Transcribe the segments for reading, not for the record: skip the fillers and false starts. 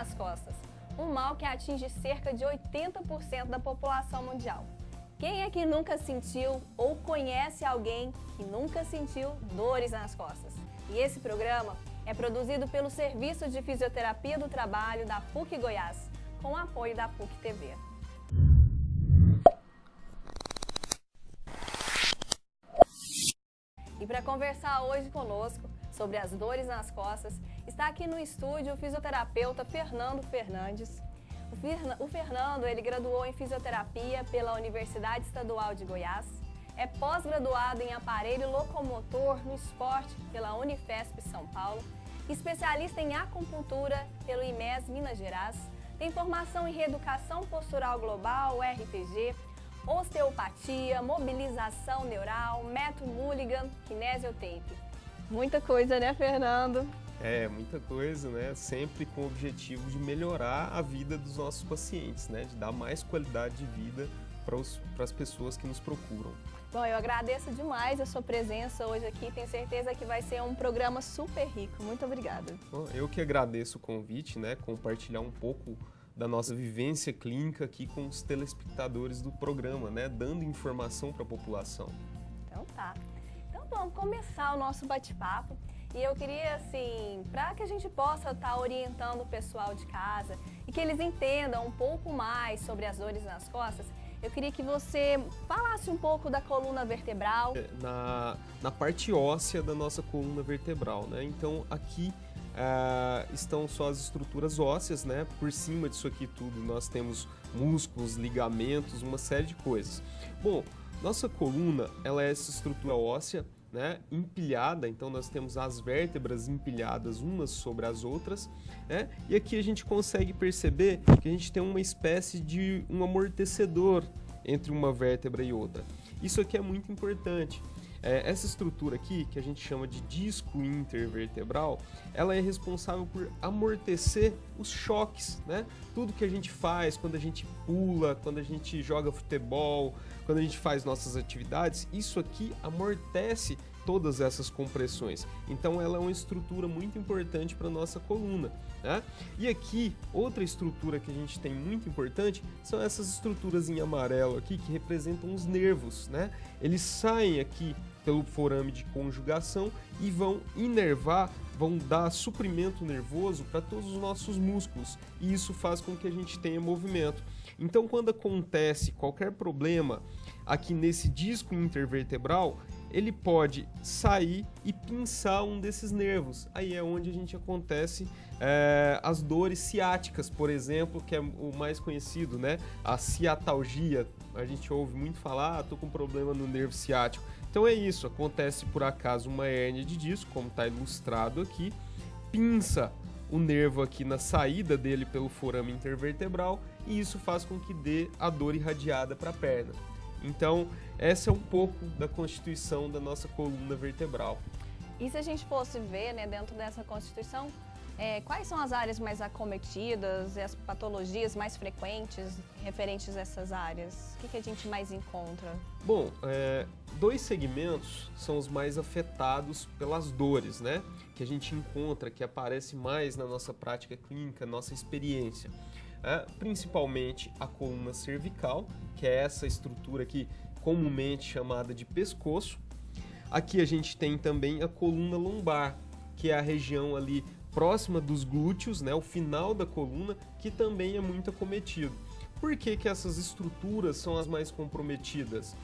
nas costas, um mal que atinge cerca de 80% da população mundial. Quem é que nunca sentiu ou conhece alguém que nunca sentiu dores nas costas? E esse programa é produzido pelo Serviço de Fisioterapia do Trabalho da PUC Goiás, com o apoio da PUC TV. E para conversar hoje conosco sobre as dores nas costas, está aqui no estúdio o fisioterapeuta Fernando Fernandes. O Fernando, ele graduou em fisioterapia pela Universidade Estadual de Goiás, é pós-graduado em aparelho locomotor no esporte pela Unifesp São Paulo, especialista em acupuntura pelo IMES Minas Gerais, tem formação em reeducação postural global, RPG, osteopatia, mobilização neural, método Mulligan, kinesiotape. Muita coisa, né, Fernando? É, muita coisa, né? Sempre com o objetivo de melhorar a vida dos nossos pacientes, né? De dar mais qualidade de vida para as pessoas que nos procuram. Bom, eu agradeço demais a sua presença hoje aqui. Tenho certeza que vai ser um programa super rico. Muito obrigada. Bom, eu que agradeço o convite, né? Compartilhar um pouco da nossa vivência clínica aqui com os telespectadores do programa, né? Dando informação para a população. Então tá. Então vamos começar o nosso bate-papo. E eu queria, assim, para que a gente possa estar orientando o pessoal de casa e que eles entendam um pouco mais sobre as dores nas costas, eu queria que você falasse um pouco da coluna vertebral. Na parte óssea da nossa coluna vertebral, né? Então aqui estão só as estruturas ósseas, né? Por cima disso aqui tudo nós temos músculos, ligamentos, uma série de coisas. Bom, nossa coluna, ela é essa estrutura óssea, né, empilhada, então nós temos as vértebras empilhadas umas sobre as outras, né, e aqui a gente consegue perceber que a gente tem uma espécie de um amortecedor entre uma vértebra e outra. Isso aqui é muito importante. Essa estrutura aqui, que a gente chama de disco intervertebral, ela é responsável por amortecer os choques, né? Tudo que a gente faz quando a gente pula, quando a gente joga futebol, quando a gente faz nossas atividades, isso aqui amortece todas essas compressões. Então ela é uma estrutura muito importante para a nossa coluna, né? E aqui, outra estrutura que a gente tem muito importante são essas estruturas em amarelo aqui que representam os nervos, né? Eles saem aqui pelo forame de conjugação e vão inervar, vão dar suprimento nervoso para todos os nossos músculos, e isso faz com que a gente tenha movimento. Então, quando acontece qualquer problema aqui nesse disco intervertebral, ele pode sair e pinçar um desses nervos. Aí é onde a gente acontece as dores ciáticas, por exemplo, que é o mais conhecido, né? A ciatalgia, a gente ouve muito falar, tô com problema no nervo ciático. Então é isso, acontece por acaso uma hérnia de disco, como está ilustrado aqui, pinça o nervo aqui na saída dele pelo forame intervertebral e isso faz com que dê a dor irradiada para a perna. Então, essa é um pouco da constituição da nossa coluna vertebral. E se a gente fosse ver, né, dentro dessa constituição, quais são as áreas mais acometidas e as patologias mais frequentes referentes a essas áreas? O que a gente mais encontra? Bom, dois segmentos são os mais afetados pelas dores, né? Que a gente encontra, que aparece mais na nossa prática clínica, nossa experiência. Principalmente a coluna cervical, que é essa estrutura aqui comumente chamada de pescoço. Aqui a gente tem também a coluna lombar, que é a região ali próxima dos glúteos, né, o final da coluna, que também é muito acometido. Por que que essas estruturas são as mais comprometidas?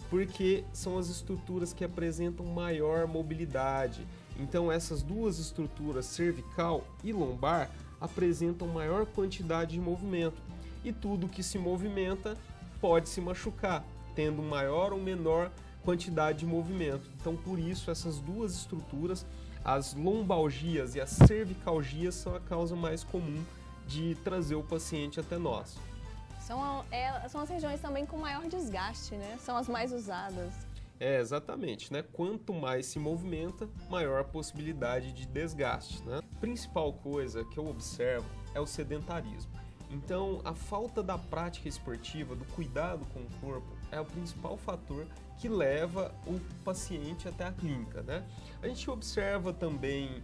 Porque são as estruturas que apresentam maior mobilidade. Então essas duas estruturas, cervical e lombar, apresentam maior quantidade de movimento. E tudo que se movimenta pode se machucar, tendo maior ou menor quantidade de movimento. Então por isso essas duas estruturas, as lombalgias e as cervicalgias, são a causa mais comum de trazer o paciente até nós. São as regiões também com maior desgaste, né? São as mais usadas. Exatamente, né? Quanto mais se movimenta, maior a possibilidade de desgaste, né? A principal coisa que eu observo é o sedentarismo. Então, a falta da prática esportiva, do cuidado com o corpo, é o principal fator que leva o paciente até a clínica, né? A gente observa também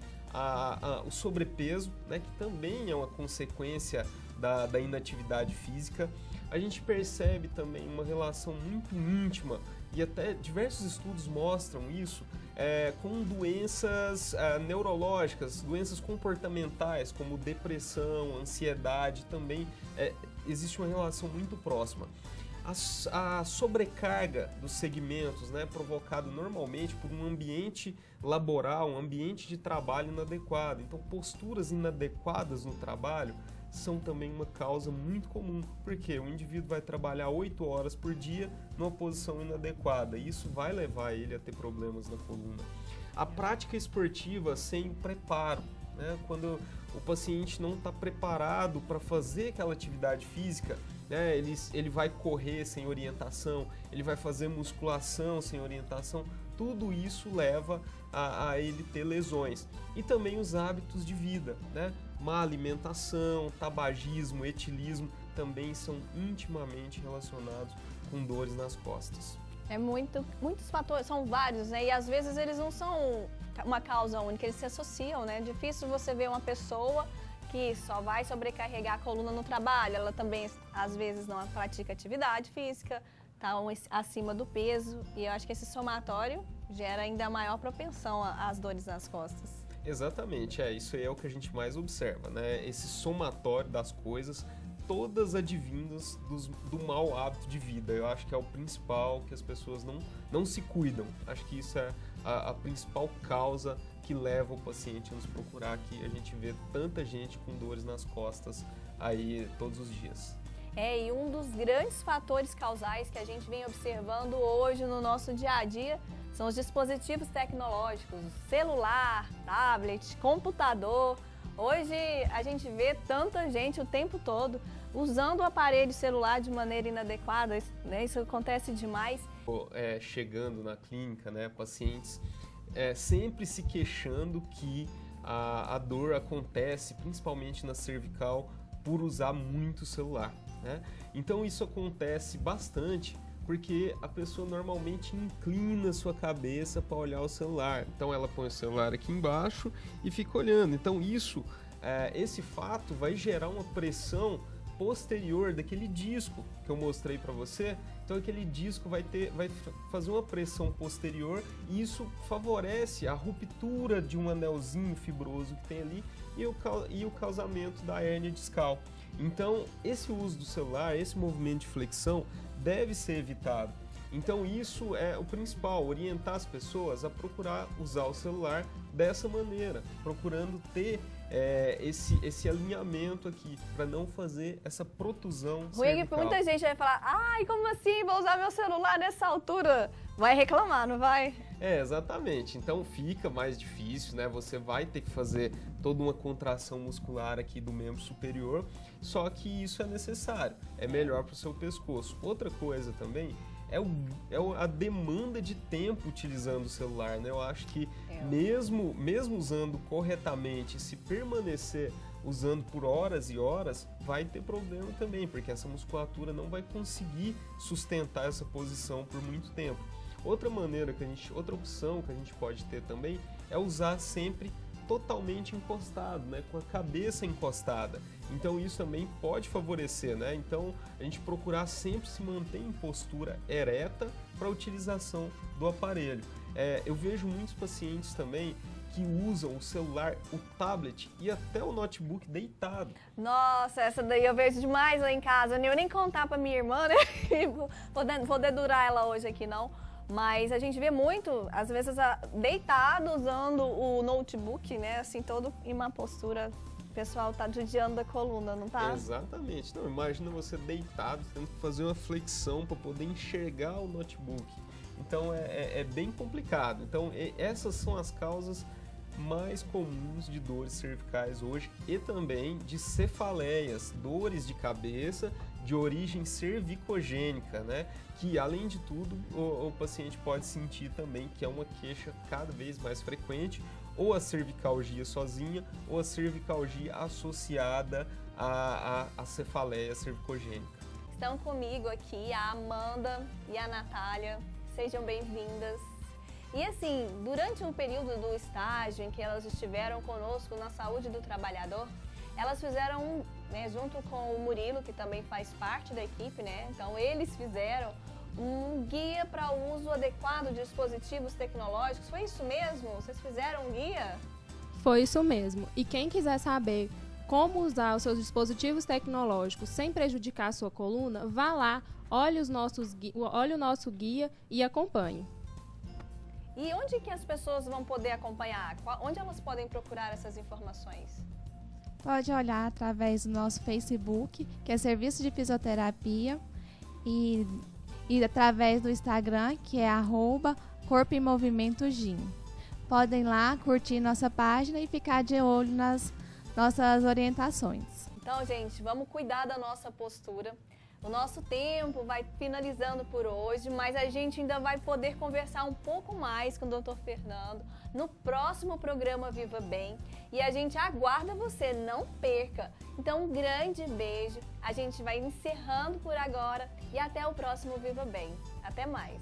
o sobrepeso, né, que também é uma consequência da inatividade física. A gente percebe também uma relação muito íntima, e até diversos estudos mostram isso, com doenças neurológicas, doenças comportamentais, como depressão, ansiedade, também existe uma relação muito próxima. A sobrecarga dos segmentos, né, provocada normalmente por um ambiente laboral, um ambiente de trabalho inadequado. Então, posturas inadequadas no trabalho são também uma causa muito comum, porque o indivíduo vai trabalhar 8 horas por dia numa posição inadequada, e isso vai levar ele a ter problemas na coluna. A prática esportiva sem preparo, né, quando o paciente não está preparado para fazer aquela atividade física, né, ele vai correr sem orientação, ele vai fazer musculação sem orientação, tudo isso leva a ele ter lesões. E também os hábitos de vida, né? Má alimentação, tabagismo, etilismo também são intimamente relacionados com dores nas costas. Muitos fatores, são vários, né? E às vezes eles não são uma causa única, eles se associam, né? É difícil você ver uma pessoa que só vai sobrecarregar a coluna no trabalho, ela também às vezes não pratica atividade física, está acima do peso, e eu acho que esse somatório gera ainda maior propensão às dores nas costas. Exatamente, isso aí é o que a gente mais observa, né? Esse somatório das coisas, todas advindas do mau hábito de vida. Eu acho que é o principal, que as pessoas não se cuidam. Acho que isso é a principal causa que leva o paciente a nos procurar, que a gente vê tanta gente com dores nas costas aí todos os dias. E um dos grandes fatores causais que a gente vem observando hoje no nosso dia a dia são os dispositivos tecnológicos, celular, tablet, computador. Hoje a gente vê tanta gente o tempo todo usando o aparelho celular de maneira inadequada, né? Isso acontece demais. Chegando na clínica, né, pacientes sempre se queixando que a dor acontece principalmente na cervical por usar muito celular, né? Então isso acontece bastante porque a pessoa normalmente inclina sua cabeça para olhar o celular. Então ela põe o celular aqui embaixo e fica olhando. Então esse fato vai gerar uma pressão posterior daquele disco que eu mostrei para você. Então aquele disco vai fazer uma pressão posterior, e isso favorece a ruptura de um anelzinho fibroso que tem ali e o causamento da hérnia discal. Então esse uso do celular, esse movimento de flexão deve ser evitado. Então isso é o principal, orientar as pessoas a procurar usar o celular dessa maneira, procurando ter esse alinhamento aqui, para não fazer essa protusão cervical. Muita gente vai falar, ai, como assim, vou usar meu celular nessa altura? Vai reclamar, não vai? Exatamente. Então fica mais difícil, né? Você vai ter que fazer toda uma contração muscular aqui do membro superior, só que isso é necessário, é melhor para o seu pescoço. Outra coisa também é a demanda de tempo utilizando o celular, né? Eu acho que mesmo usando corretamente, se permanecer usando por horas e horas, vai ter problema também, porque essa musculatura não vai conseguir sustentar essa posição por muito tempo. Outra opção que a gente pode ter também é usar sempre totalmente encostado, né, com a cabeça encostada. Então isso também pode favorecer, né? Então a gente procurar sempre se manter em postura ereta para a utilização do aparelho. Eu vejo muitos pacientes também que usam o celular, o tablet e até o notebook deitado. Nossa, essa daí eu vejo demais lá em casa. Eu nem contar para minha irmã, né? Vou dedurar ela hoje aqui, não. Mas a gente vê muito, às vezes, deitado usando o notebook, né? Assim, todo em uma postura, o pessoal tá judiando da coluna, não tá? Exatamente. Não, imagina você deitado, tendo que fazer uma flexão para poder enxergar o notebook. Então é bem complicado. Então essas são as causas mais comuns de dores cervicais hoje, e também de cefaleias, dores de cabeça de origem cervicogênica, né? Que além de tudo o paciente pode sentir também que é uma queixa cada vez mais frequente, ou a cervicalgia sozinha ou a cervicalgia associada à cefaleia cervicogênica. Estão comigo aqui a Amanda e a Natália, sejam bem-vindas. E assim, durante um período do estágio em que elas estiveram conosco na saúde do trabalhador, elas fizeram, né, junto com o Murilo, que também faz parte da equipe, né? Então eles fizeram um guia para o uso adequado de dispositivos tecnológicos. Foi isso mesmo? Vocês fizeram um guia? Foi isso mesmo. E quem quiser saber como usar os seus dispositivos tecnológicos sem prejudicar a sua coluna, vá lá, olhe o nosso guia e acompanhe. E onde que as pessoas vão poder acompanhar? Onde elas podem procurar essas informações? Pode olhar através do nosso Facebook, que é Serviço de Fisioterapia, e através do Instagram, que é @Corpo em Movimento Gym. Podem lá curtir nossa página e ficar de olho nas nossas orientações. Então, gente, vamos cuidar da nossa postura. O nosso tempo vai finalizando por hoje, mas a gente ainda vai poder conversar um pouco mais com o Dr. Fernando no próximo programa Viva Bem. E a gente aguarda você, não perca! Então, um grande beijo. A gente vai encerrando por agora e até o próximo Viva Bem. Até mais!